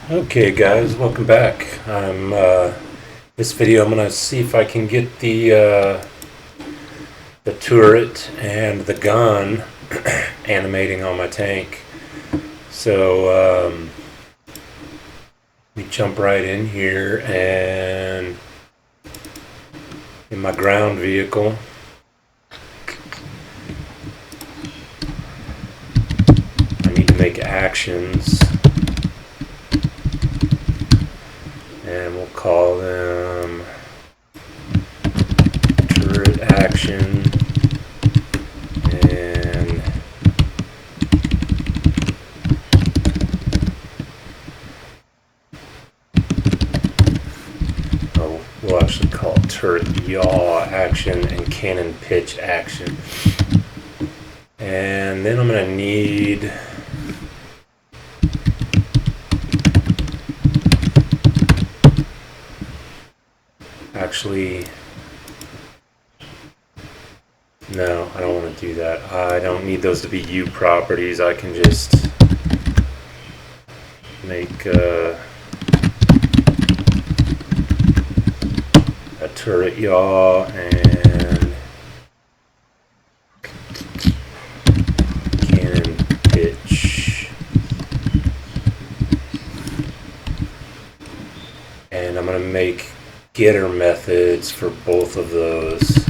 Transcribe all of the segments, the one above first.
Okay, guys, welcome back. This video. I'm gonna see if I can get the turret and the gun animating on my tank. So let me jump right in here, and in my ground vehicle, I need to make actions, and we'll call them turret action and we'll actually call it turret yaw action and cannon pitch action. And then I'm going to need actually, no, I don't want to do that. I don't need those to be U properties. I can just make a turret yaw and cannon pitch. And I'm going to make getter methods for both of those.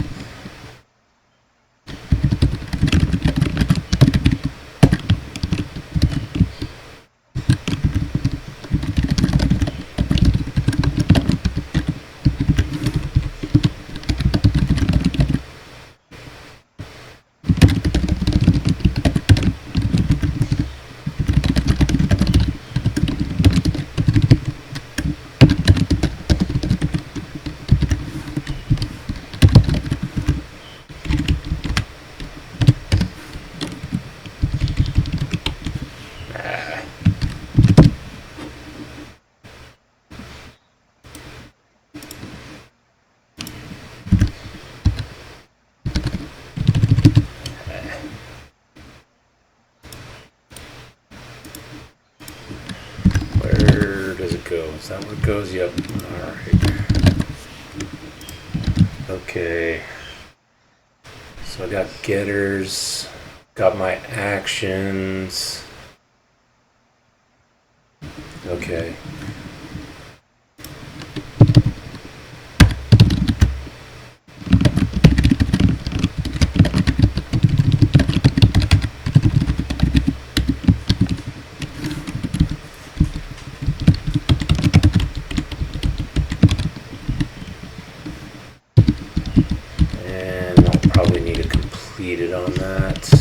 Where does it go? Is that where it goes? Yep. Alright. Okay. So I got getters, got my actions. Okay. And I'll probably need to complete it on that.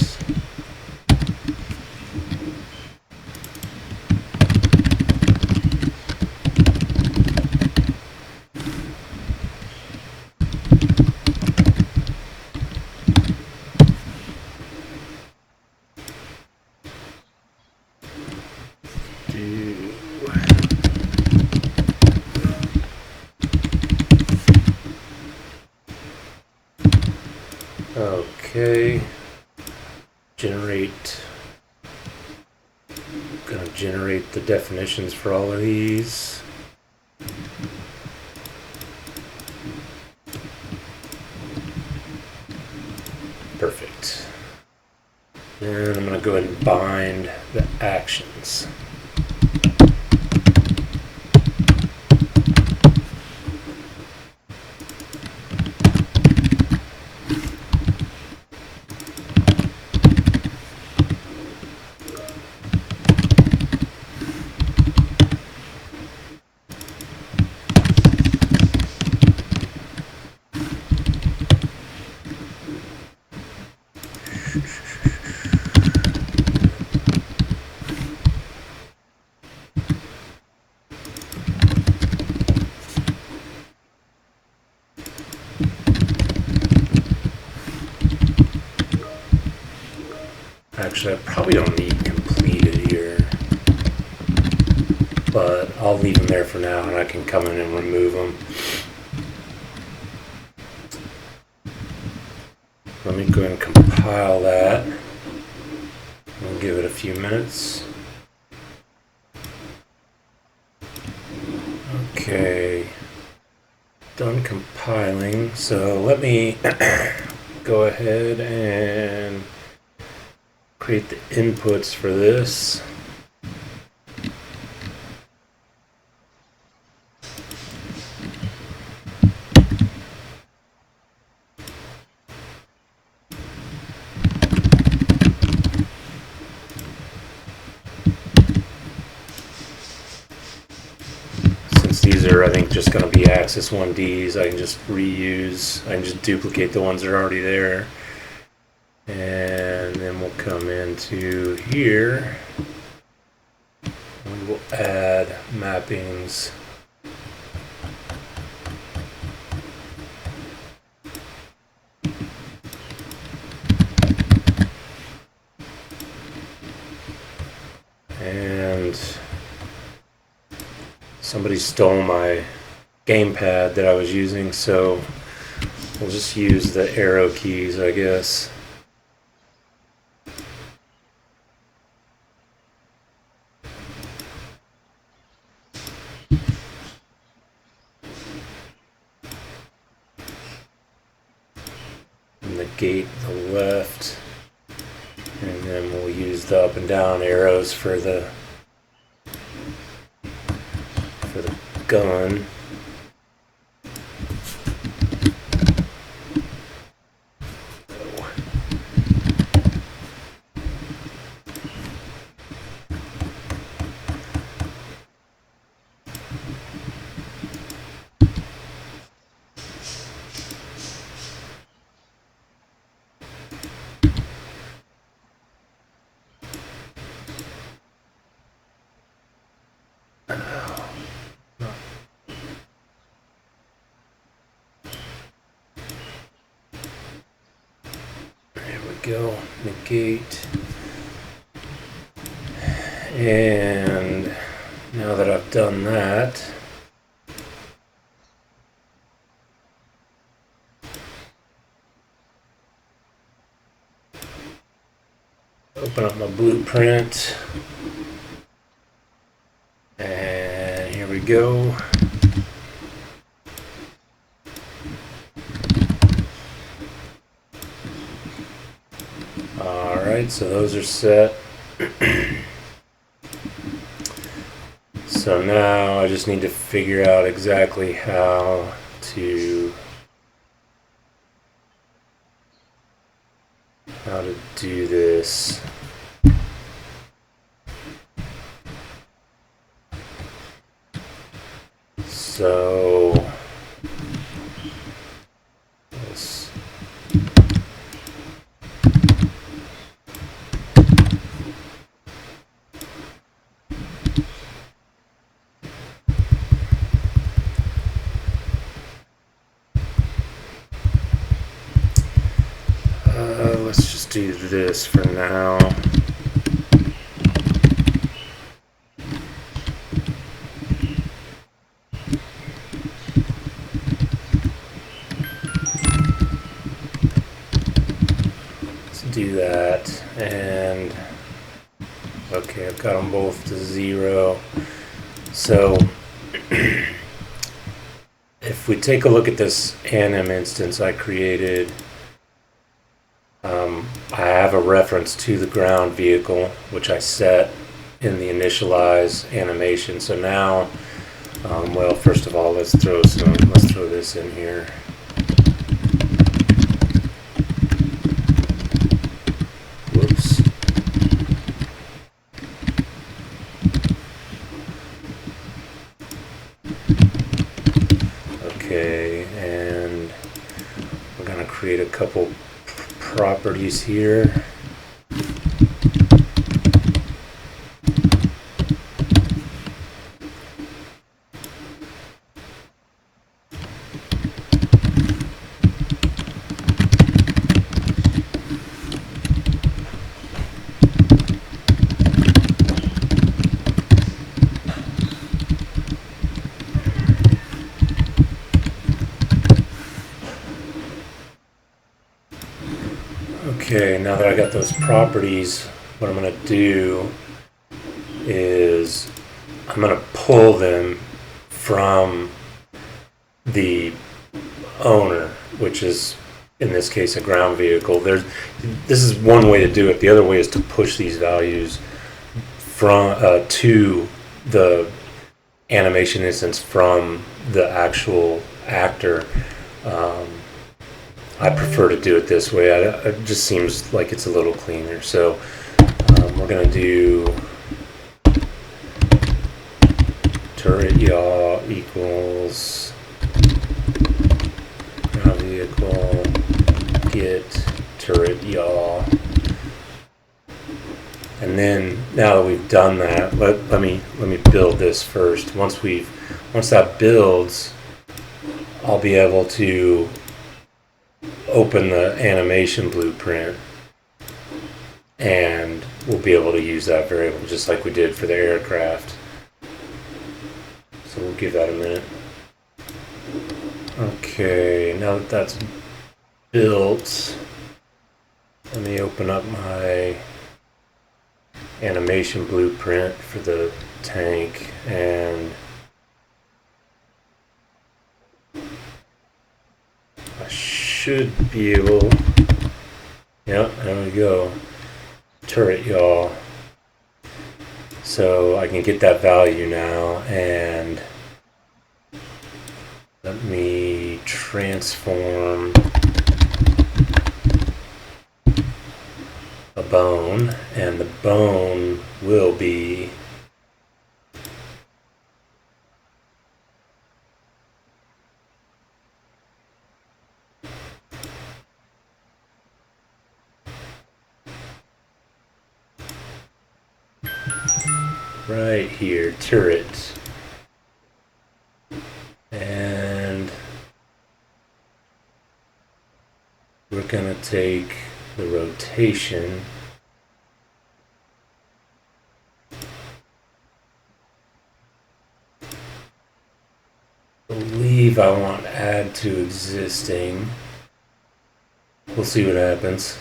Okay, generate. I'm gonna generate the definitions for all of these. Perfect. And I'm gonna go ahead and bind the actions. Actually, I probably don't need completed here, but I'll leave them there for now, and I can come in and remove them. Let me go ahead and compile that. We'll give it a few minutes. Okay, done compiling. So let me go ahead and create the inputs for this. Since these are, I think, just going to be Axis 1Ds, I can just reuse, I can just duplicate the ones that are already there. And then we'll come into here. We will add mappings. And somebody stole my gamepad that I was using, so we'll just use the arrow keys, I guess. And the gate to the left. And then we'll use the up and down arrows for the gun. Go negate, and now that I've done that, open up my blueprint, and here we go. Alright, so those are set. So now I just need to figure out exactly how to do this. So let's just do this for now. Let's do that, and okay, I've got them both to 0. So if we take a look at this anim instance I created, I have a reference to the ground vehicle, which I set in the initialize animation. So now, well, first of all, let's throw this in here. Whoops. Okay, and we're gonna create a couple properties here. Okay, now that I got those properties, what I'm going to do is I'm going to pull them from the owner, which is in this case a ground vehicle. This is one way to do it. The other way is to push these values from to the animation instance from the actual actor. I prefer to do it this way. It just seems like it's a little cleaner. So we're going to do turret yaw equals ground vehicle get turret yaw. And then now that we've done that, let me build this first. Once that builds, I'll be able to open the animation blueprint and we'll be able to use that variable just like we did for the aircraft. So we'll give that a minute. Okay, now that that's built, let me open up my animation blueprint for the tank, and I should be able, yep, there we go, turret yaw. So I can get that value now, and let me transform a bone, and the bone will be right here, turret. And we're going to take the rotation believe I want add to existing. We'll see what happens.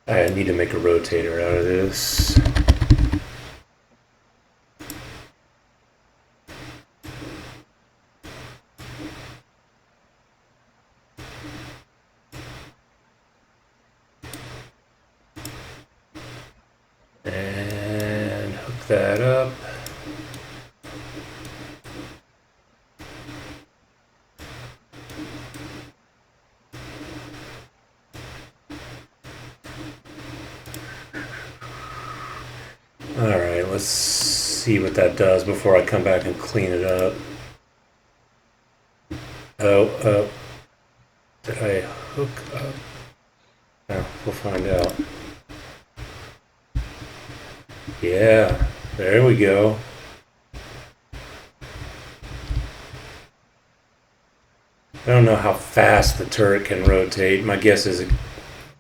I need to make a rotator out of this. And hook that up. Alright, let's see what that does before I come back and clean it up. Oh, did I hook up? Oh, we'll find out. Yeah, there we go. I don't know how fast the turret can rotate. My guess is,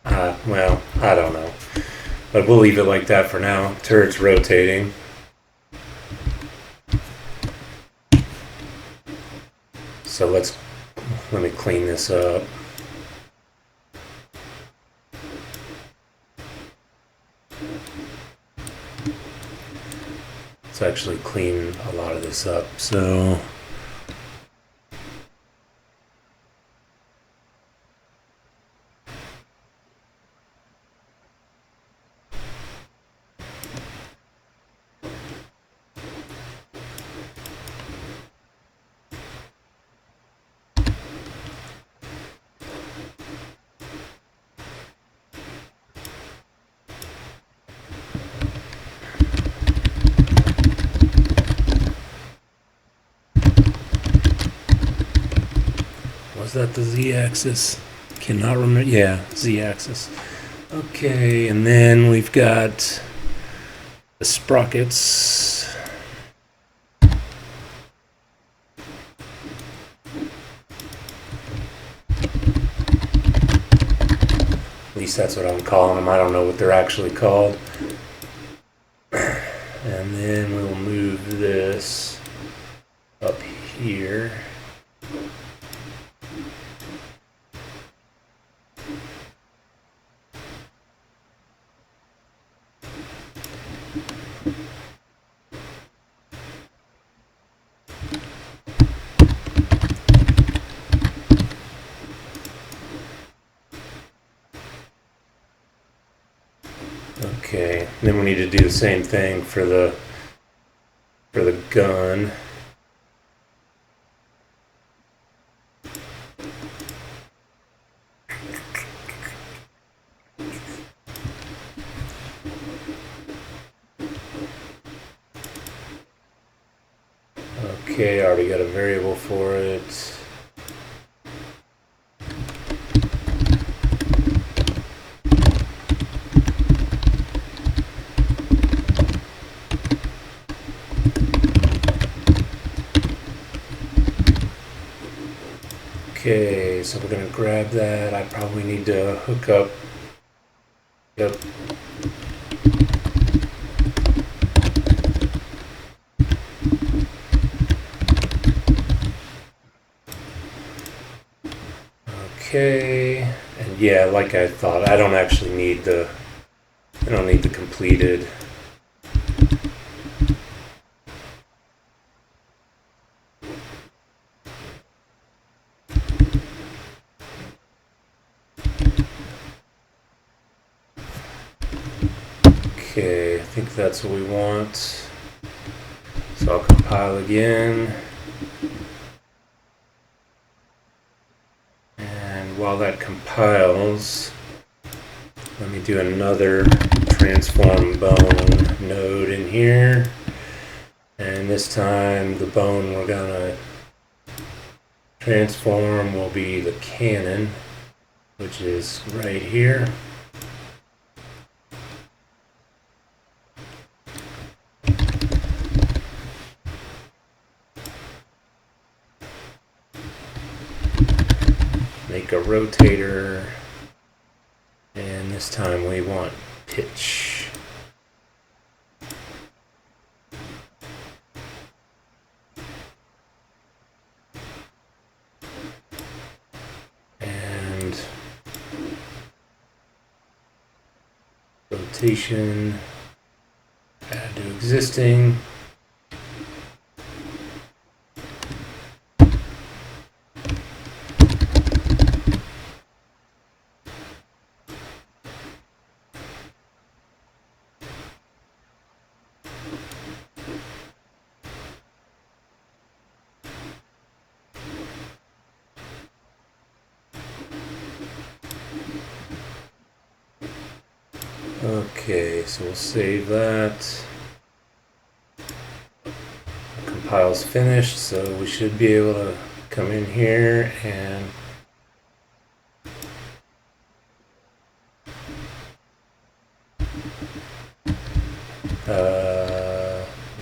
well, I don't know. But we'll leave it like that for now. Turret's rotating. So let me clean this up. Let's actually clean a lot of this up. So was that the Z-axis? Cannot remember. Yeah, Z-axis. Okay, and then we've got the sprockets. At least that's what I'm calling them. I don't know what they're actually called. And then we'll move this up here. Okay, then we need to do the same thing for the gun. Okay, I already got a variable for it. Okay, so we're gonna grab that. I probably need to hook up. Yep. Okay, and yeah, like I thought, I don't actually need the. I don't need the completed. Okay, I think that's what we want. So I'll compile again. And while that compiles, let me do another transform bone node in here. And this time the bone we're gonna transform will be the cannon, which is right here. Make a rotator, and this time we want pitch. And rotation, add to existing. Okay, so we'll save that. Compile's finished, so we should be able to come in here and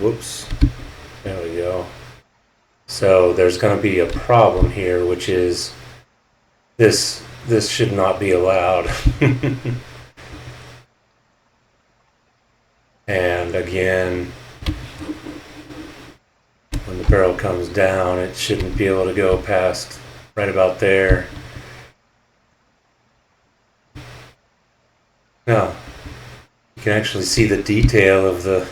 whoops, there we go. So there's going to be a problem here, which is this should not be allowed. And again, when the barrel comes down, it shouldn't be able to go past right about there. No, you can actually see the detail of the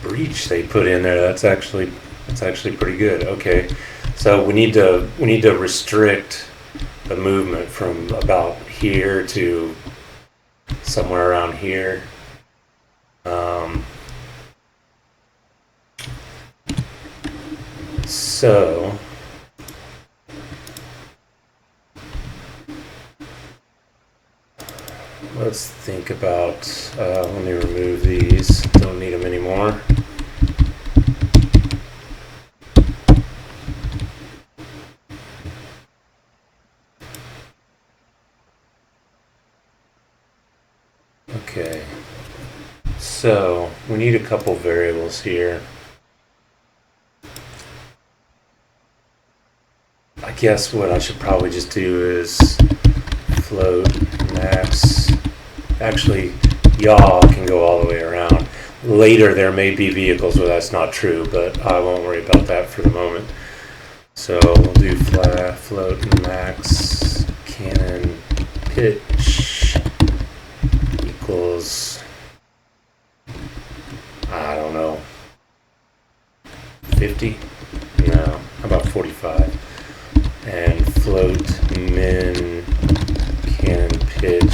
breach they put in there. That's actually pretty good. Okay, so we need to restrict the movement from about here to somewhere around here. So let's think about, let me remove these, don't need them anymore. Okay, so we need a couple variables here. I guess what I should probably just do is float max. Actually, y'all can go all the way around. Later there may be vehicles where that's not true, but I won't worry about that for the moment. So we'll do float max cannon pitch equals, I don't know, 50? No, how about 45? And float min cannon pitch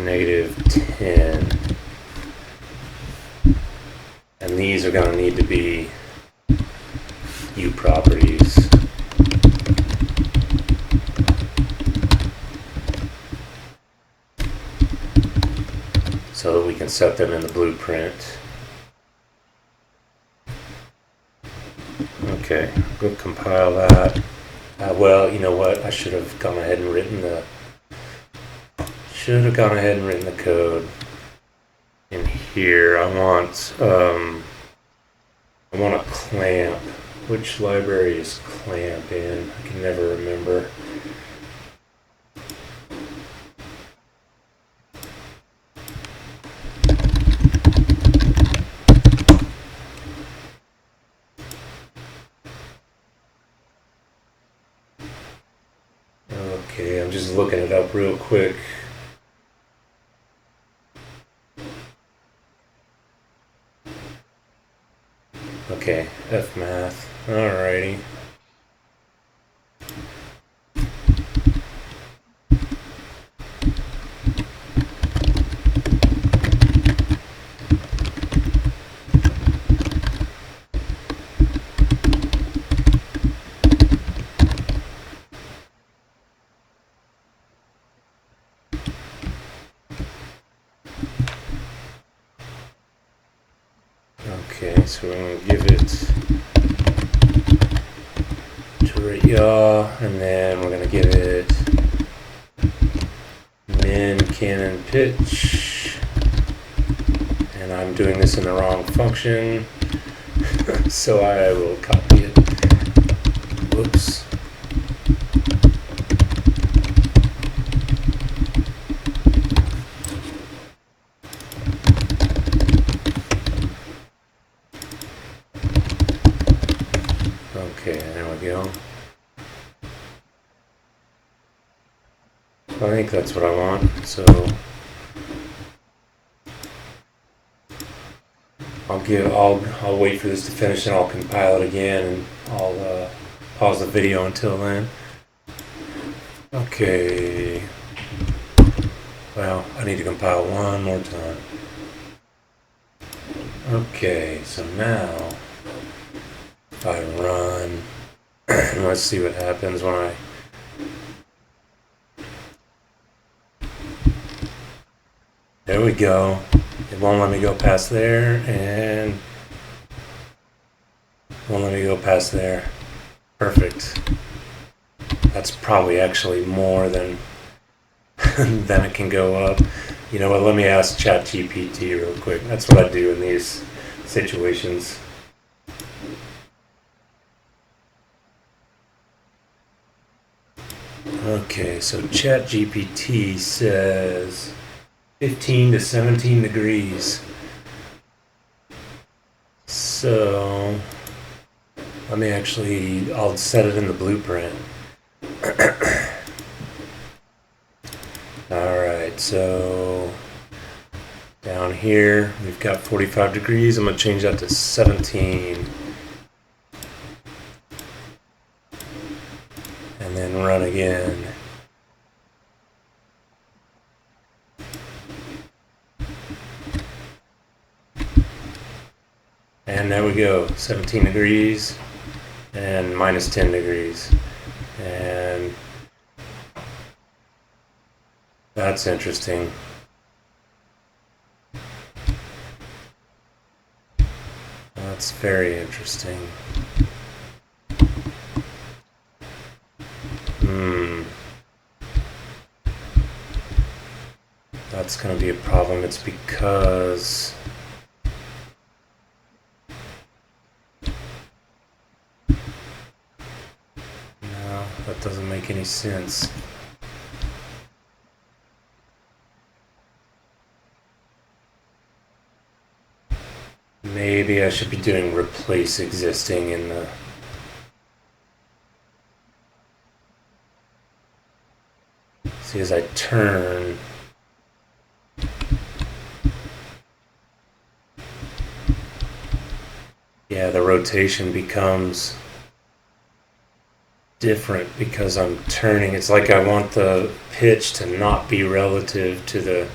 -10. And these are going to need to be U properties. So that we can set them in the blueprint. Okay, go compile that. Well, you know what? I should have gone ahead and written the code in here. I want a clamp. Which library is clamp in? I can never remember. Okay, I'm just looking it up real quick. Okay, F-math. Alrighty. Okay, so we're going to give it to yaw, and then we're going to give it min, canon, pitch. And I'm doing this in the wrong function, so I will copy it. Whoops. Okay, there we go. I think that's what I want, so I'll wait for this to finish and I'll compile it again, and I'll pause the video until then. Okay. Well, I need to compile one more time. Okay, so now if I run, let's see what happens when I there we go. It won't let me go past there, and won't let me go past there. Perfect. That's probably actually more than than it can go up. You know what, let me ask ChatGPT real quick. That's what I do in these situations. Okay, so ChatGPT says 15 to 17 degrees. So let me I'll set it in the blueprint. Alright, so down here we've got 45 degrees. I'm going to change that to 17. And then run again. And there we go, 17 degrees and minus 10 degrees. And that's interesting. That's very interesting. That's going to be a problem. It's because that doesn't make any sense. Maybe I should be doing replace existing in the... See, as I turn... Yeah, the rotation becomes different because I'm turning. It's like I want the pitch to not be relative to the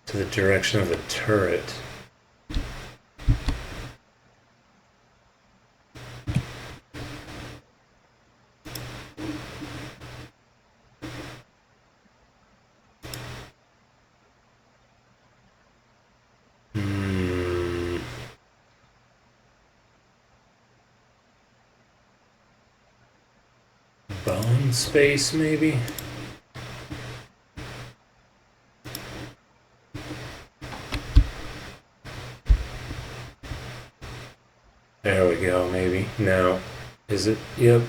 to the direction of the turret. Bone space, maybe? There we go, maybe. No. Is it? Yep.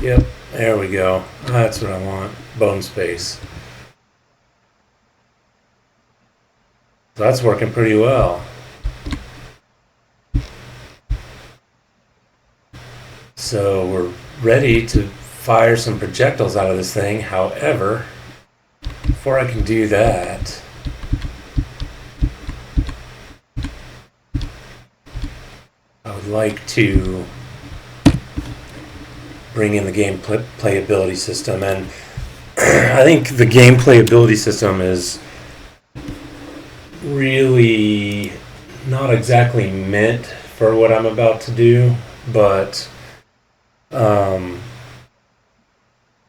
Yep, there we go. That's what I want. Bone space. So that's working pretty well. So we're ready to fire some projectiles out of this thing. However, before I can do that, I would like to bring in the game playability system. And I think the game playability system is really not exactly meant for what I'm about to do, but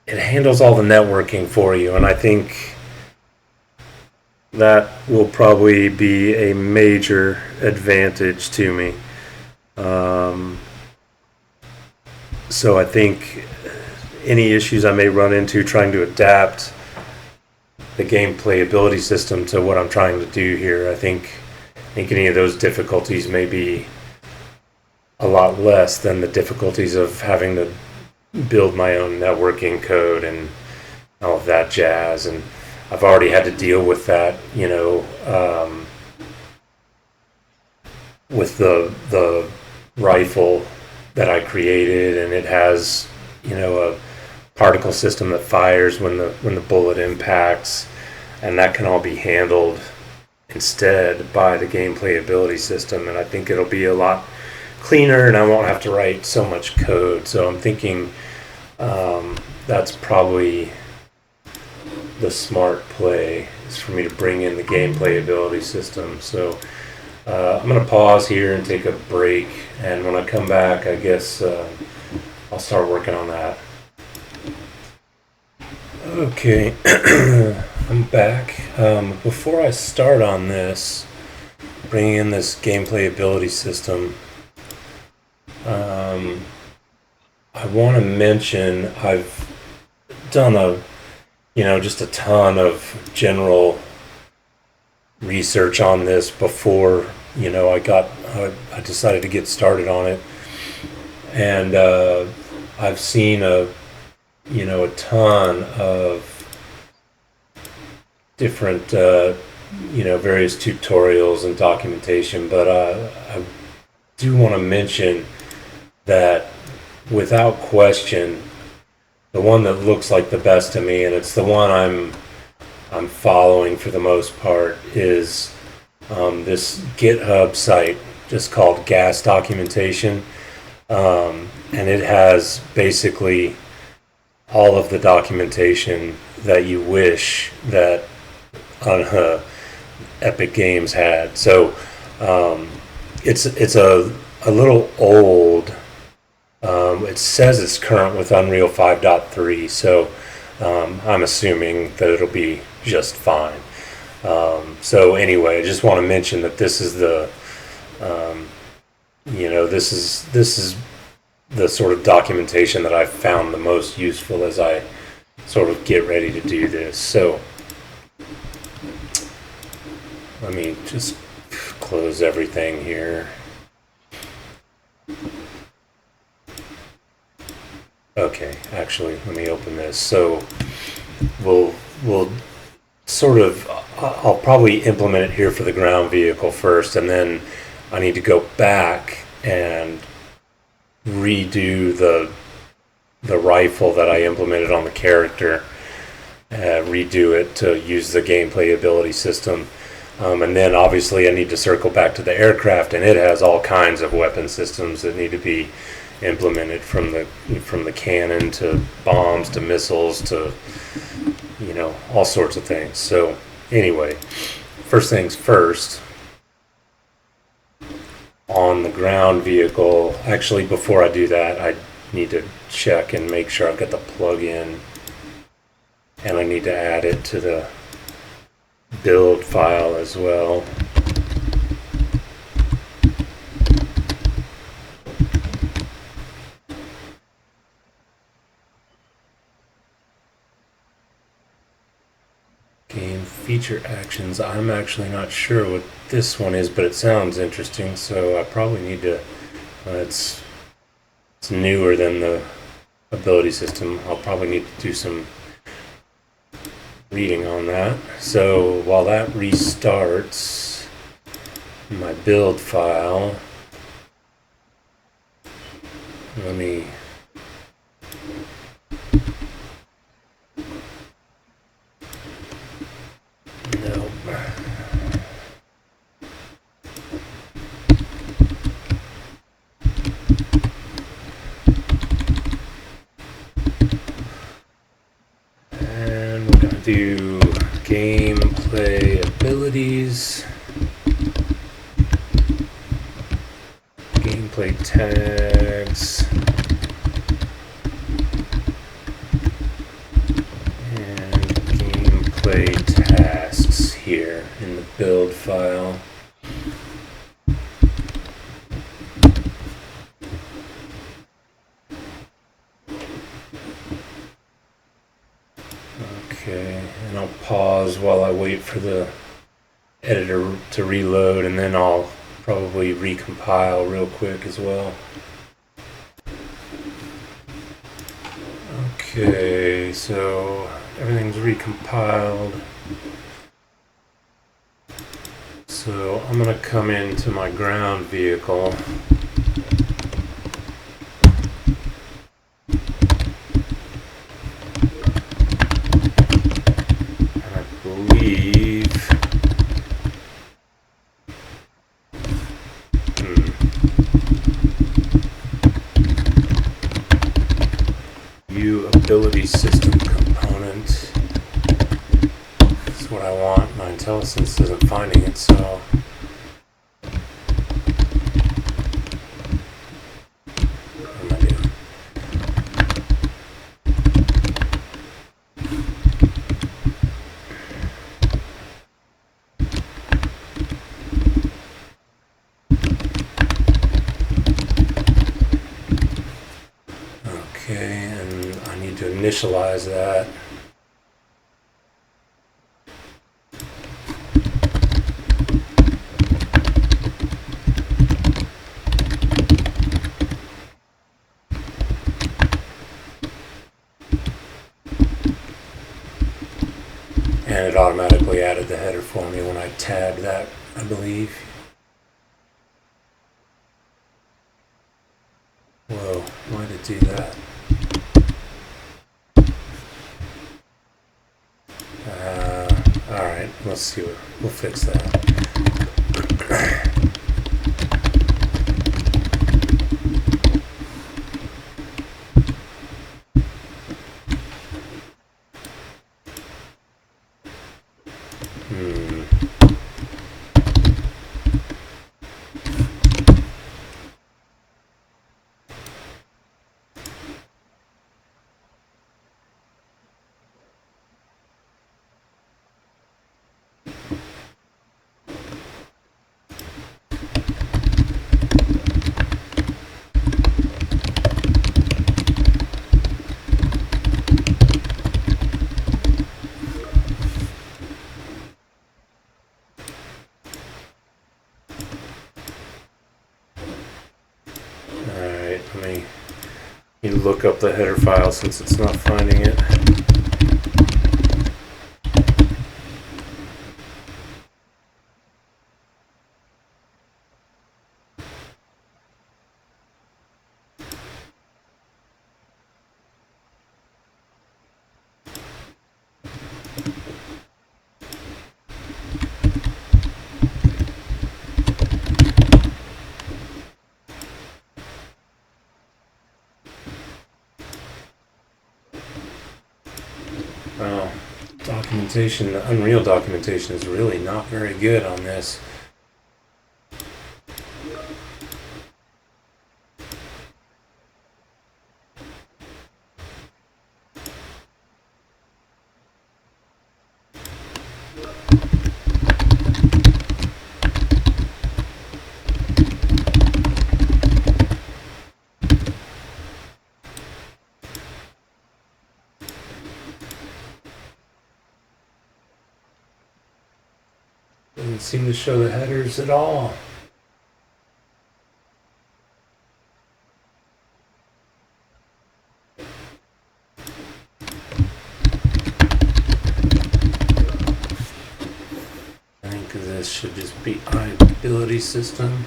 it handles all the networking for you, and I think that will probably be a major advantage to me. So I think any issues I may run into trying to adapt the game playability system to what I'm trying to do here, I think any of those difficulties may be a lot less than the difficulties of having to build my own networking code and all of that jazz. And I've already had to deal with that, with the rifle that I created, and it has, a particle system that fires when the bullet impacts, and that can all be handled instead by the game playability system. And I think it'll be a lot cleaner, and I won't have to write so much code. So I'm thinking that's probably the smart play, is for me to bring in the game playability system. So I'm going to pause here and take a break, and when I come back, I guess I'll start working on that. Okay, I'm back. Before I start on this, bringing in this game playability system, I want to mention I've done just a ton of general research on this before, I decided to get started on it. And I've seen a ton of different, various tutorials and documentation, but I do want to mention that without question, the one that looks like the best to me, and it's the one I'm following for the most part, is this GitHub site just called Gas Documentation, and it has basically all of the documentation that you wish that Epic Games had. So it's a little old. It says it's current with Unreal 5.3, so I'm assuming that it'll be just fine. So anyway, I just want to mention that this is this is the sort of documentation that I've found the most useful as I sort of get ready to do this. So let me just close everything here. Okay, actually, let me open this. So we'll sort of, I'll probably implement it here for the ground vehicle first, and then I need to go back and redo the rifle that I implemented on the character, redo it to use the game playability system. And then obviously I need to circle back to the aircraft, and it has all kinds of weapon systems that need to be implemented, from the cannon to bombs to missiles to all sorts of things. So Anyway, first things first, on the ground vehicle, actually before I do that, I need to check and make sure I've got the plug-in, and I need to add it to the build file as well. Game feature actions. I'm actually not sure what this one is, but it sounds interesting, so I probably need to, it's newer than the ability system. I'll probably need to do some reading on that. So while that restarts my build file, let me nope. And we're going to do gameplay abilities, gameplay tags, and gameplay tasks here in the build file. Okay, and I'll pause while I wait for the editor to reload, and then I'll probably recompile real quick as well. Okay, so everything's recompiled. So I'm going to come into my ground vehicle. And I believe view ability system component is what I want. My IntelliSense isn't finding it, so what am I doing? Okay, and I need to initialize that. And it automatically added the header for me when I tagged that, I believe. Whoa, why did it do that? Alright, let's see what, we'll fix that. You look up the header file since it's not finding it. documentation, the Unreal documentation is really not very good on this. Doesn't seem to show the headers at all. I think this should just be ability system.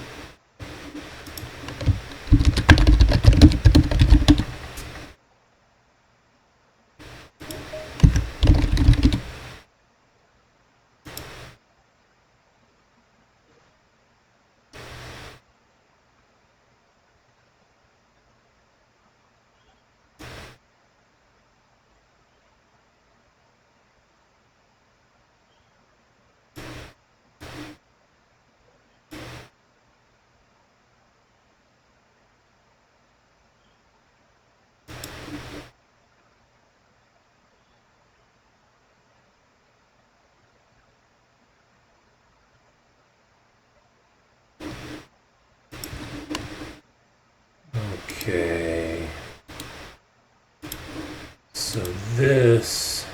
Okay. So this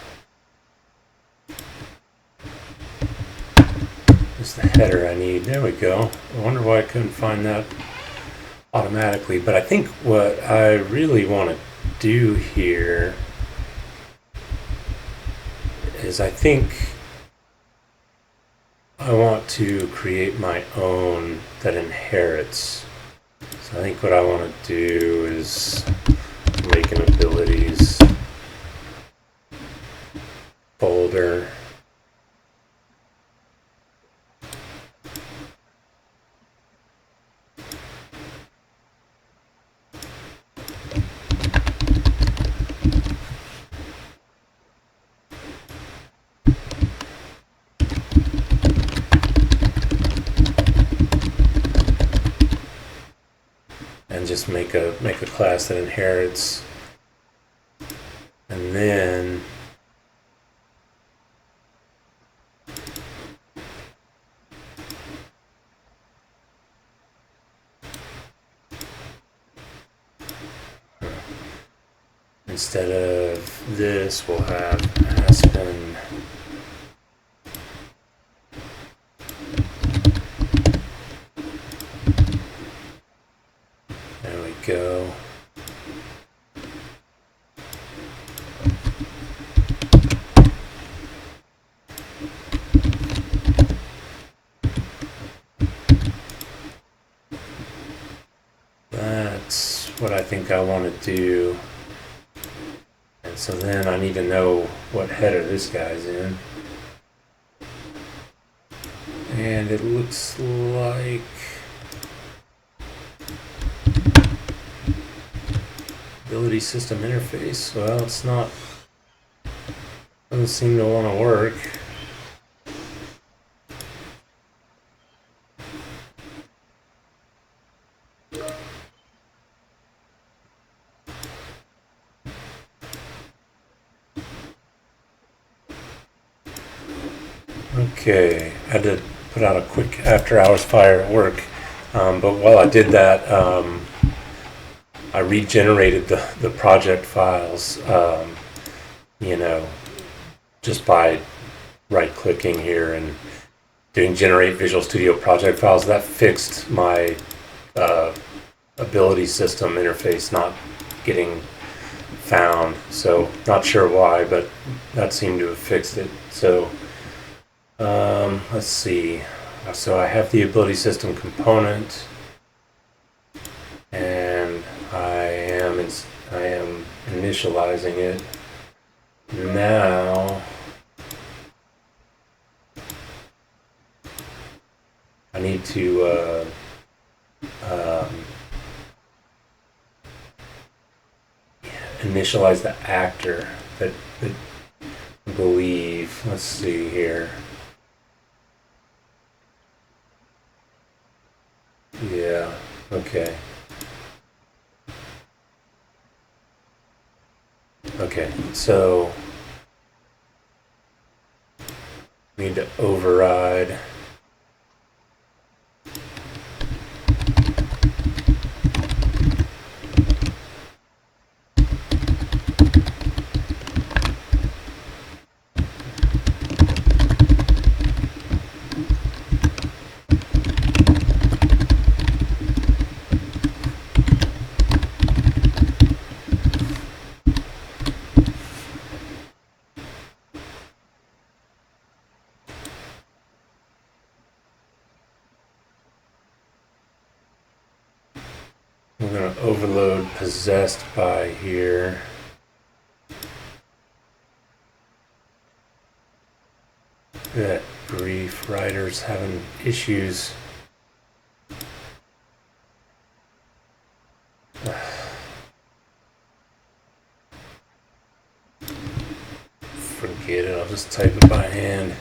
is the header I need. There we go. I wonder why I couldn't find that automatically. But I think what I really want to do here is I think I want to create my own that inherits. So I think what I want to do is make an abilities folder. And just make a class that inherits, and then instead of this we'll have Aspen go. That's what I think I want to do. And so then I need to know what header this guy's in. And it looks like ability system interface. Well, it's not, doesn't seem to want to work. Okay, I had to put out a quick after-hours fire at work, but while I did that, I regenerated the project files, just by right-clicking here and doing generate Visual Studio project files. That fixed my ability system interface not getting found. So not sure why, but that seemed to have fixed it. So let's see. So I have the ability system component, and I am initializing it. Now I need to initialize the actor that believe. Let's see here. Yeah, okay. Okay, so need to override. We're going to overload possessed by here. That grief, writers having issues. Forget it, I'll just type it by hand.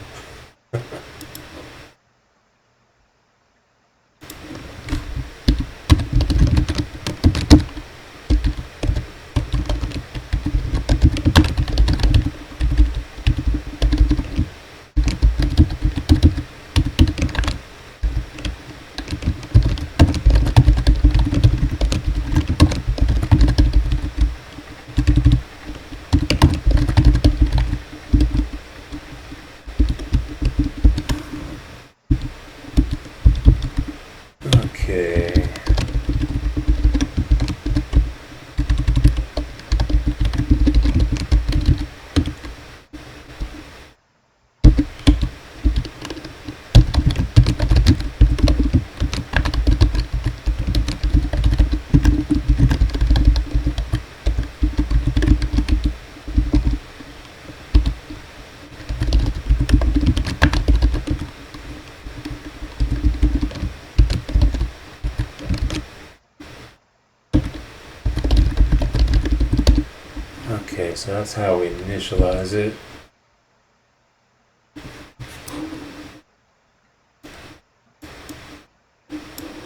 Okay. Okay, so that's how we initialize it.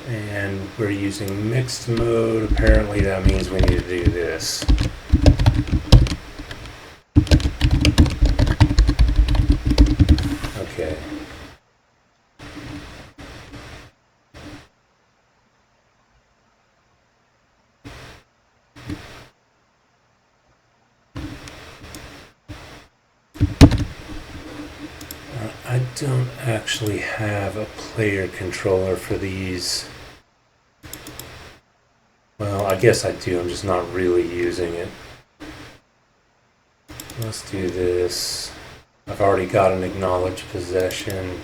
And we're using mixed mode. Apparently that means we need to do this. Okay. I don't actually have a player controller for these. Well, I guess I do, I'm just not really using it. Let's do this. I've already got an acknowledged possession.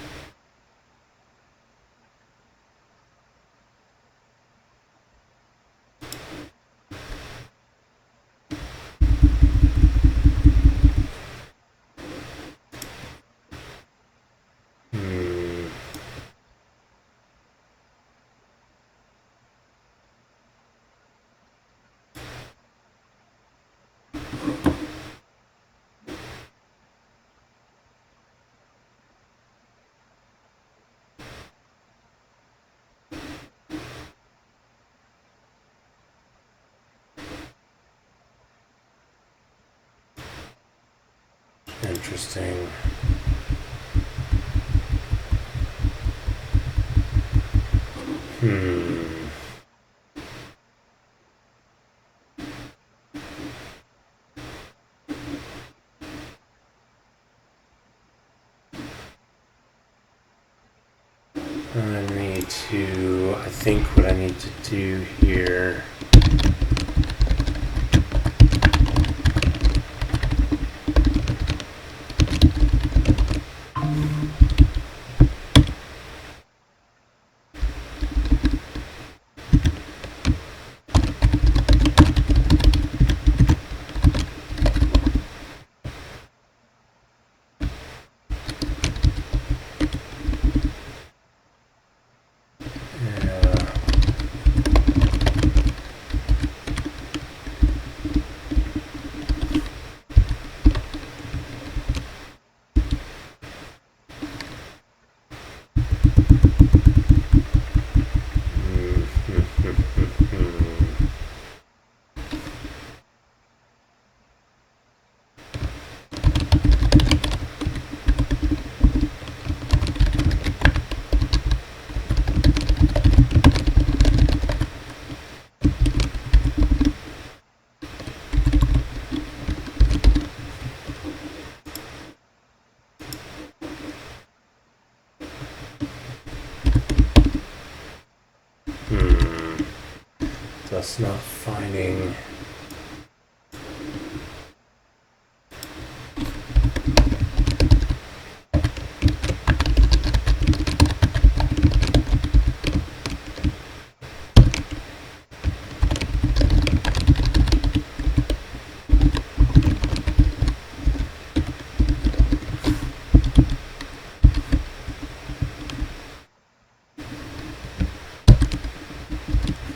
Interesting. I think what I need to do here. it's not finding.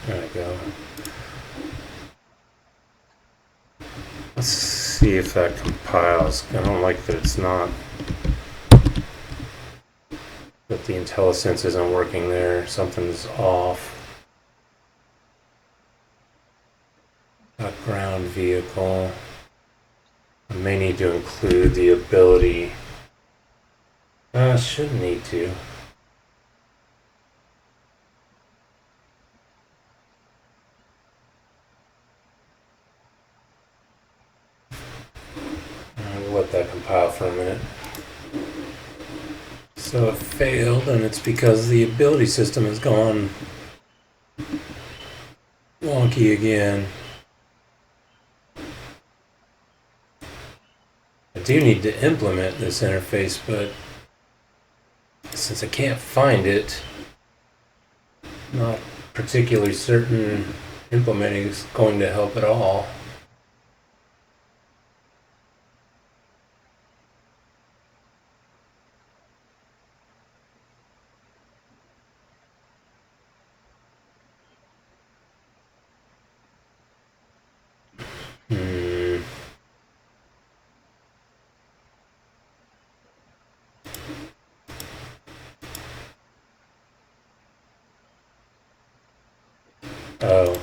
There we go. Let's see if that compiles. I don't like that it's not, that the IntelliSense isn't working there. Something's off. Ground vehicle. I may need to include the ability. Shouldn't need to. I'll let that compile for a minute. So it failed, and it's because the ability system has gone wonky again. I do need to implement this interface, but since I can't find it, not particularly certain implementing is going to help at all. Oh,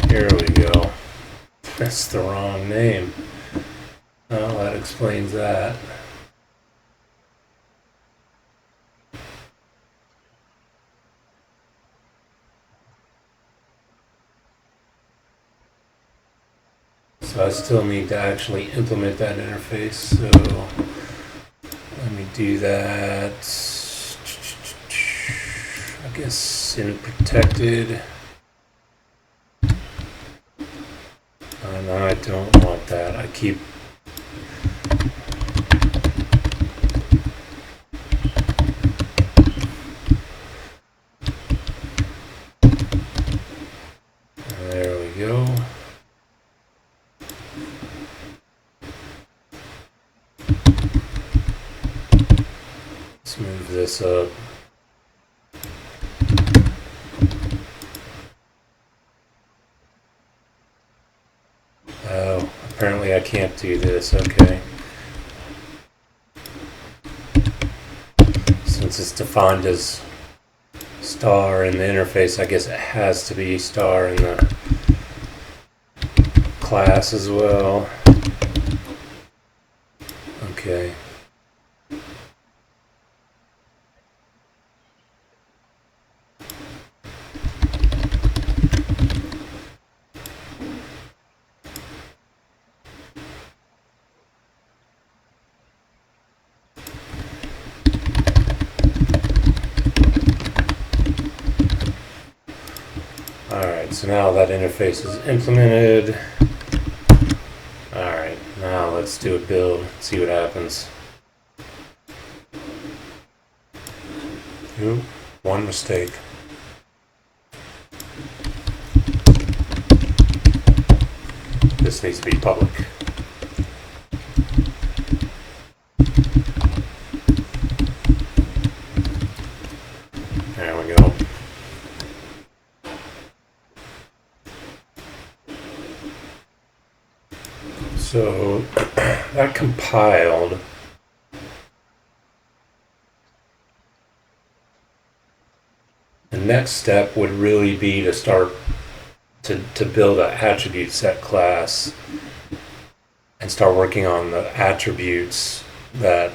here we go. That's the wrong name. Oh, that explains that. So I still need to actually implement that interface, so let me do that. I guess in protected. No, I don't want that. I keep. There we go. Let's move this up. Oh, apparently I can't do this. Okay. Since it's defined as star in the interface, I guess it has to be star in the class as well. Okay. Alright, so now that interface is implemented. Alright, now let's do a build, see what happens. Ooh, one mistake. This needs to be public. There we go. So that compiled. The next step would really be to start to build an attribute set class and start working on the attributes that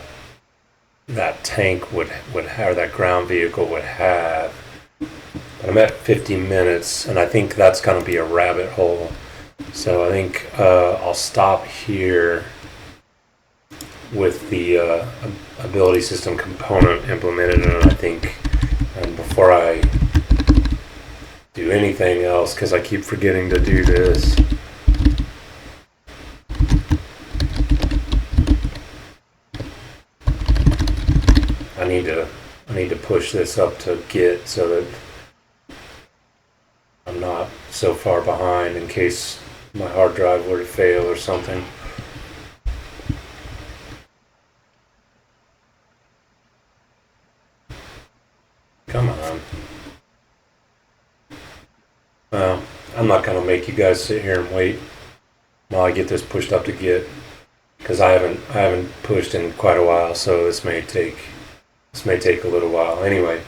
that tank would have, or that ground vehicle would have. But I'm at 50 minutes, and I think that's going to be a rabbit hole. So I think I'll stop here with the ability system component implemented, and I think before I do anything else because I keep forgetting to do this. I need to push this up to Git so that I'm not so far behind in case my hard drive were to fail or something. Come on. Well, I'm not going to make you guys sit here and wait while I get this pushed up to Git, because I haven't pushed in quite a while, so this may take a little while. Anyway,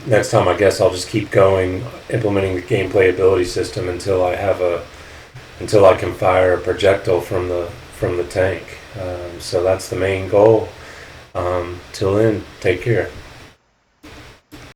next time I guess I'll just keep going, implementing the game playability system until I can fire a projectile from the tank. So that's the main goal. Till then, take care.